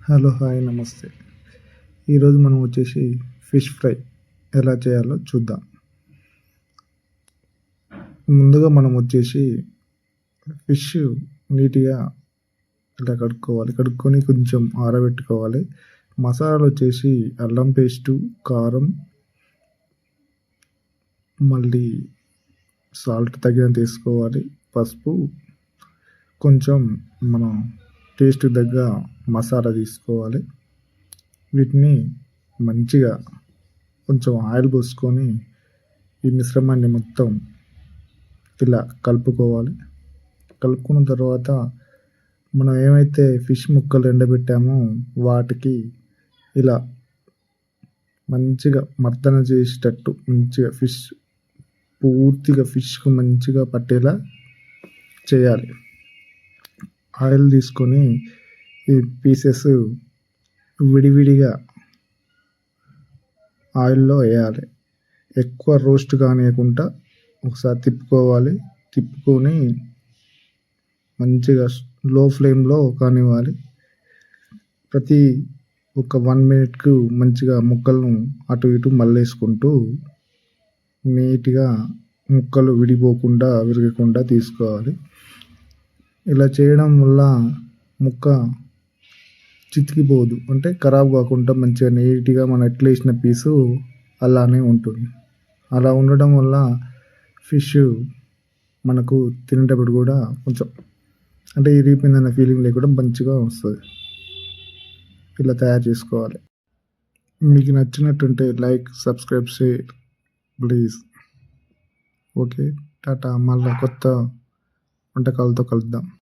Hello, hi, నమస్తే. ఈరోజు మనం వచ్చేసి ఫిష్ ఫ్రై ఎలా చేయాలో చూద్దాం. ముందుగా మనం వచ్చేసి ఫిష్ నీట్గా ఇలా కడుక్కోవాలి. కడుక్కొని కొంచెం ఆరబెట్టుకోవాలి. మసాలాలు వచ్చేసి అల్లం పేస్టు, కారం, మళ్ళీ సాల్ట్ తగినంత వేసుకోవాలి. పసుపు, కొంచెం మనం టేస్ట్‌కి తగ్గ మసాలా తీసుకోవాలి. వీటిని మంచిగా కొంచెం ఆయిల్ పోసుకొని ఈ మిశ్రమాన్ని మొత్తం ఇలా కలుపుకోవాలి. కలుపుకున్న తర్వాత మనం ఏమైతే ఫిష్ ముక్కలు ఎండబెట్టామో వాటికి ఇలా మంచిగా మర్దన చేసేటట్టు మంచిగా పూర్తిగా ఫిష్‌కు మంచిగా పట్టేలా చేయాలి. ఆయిల్ తీసుకొని ఈ పీసెస్ విడివిడిగా ఆయిల్లో వేయాలి. ఎక్కువ రోస్ట్ కానీయకుండా ఒకసారి తిప్పుకోవాలి. తిప్పుకొని మంచిగా లో ఫ్లేమ్లో కానివ్వాలి. ప్రతి ఒక 1 మినిట్కు మంచిగా ముక్కలను అటు ఇటు మళ్ళేసుకుంటూ నీట్గా ముక్కలు విడిపోకుండా విరగకుండా తీసుకోవాలి. ఇలా చేయడం వల్ల ముక్క చితికిపోదు, అంటే ఖరాబ్ కాకుండా మంచిగా నీట్గా మనం ఎట్లా వేసిన పీసు అలానే ఉంటుంది. అలా ఉండడం వల్ల ఫిష్ మనకు తినేటప్పుడు కూడా కొంచెం అంటే ఇరిగిపోయిందన్న ఫీలింగ్ లేకుండా మంచిగా వస్తుంది. ఇలా తయారు చేసుకోవాలి. మీకు నచ్చినట్టుంటే like, subscribe, share please. Okay, టాటా. మళ్ళీ కొత్త వంటకాలతో కలుద్దాం.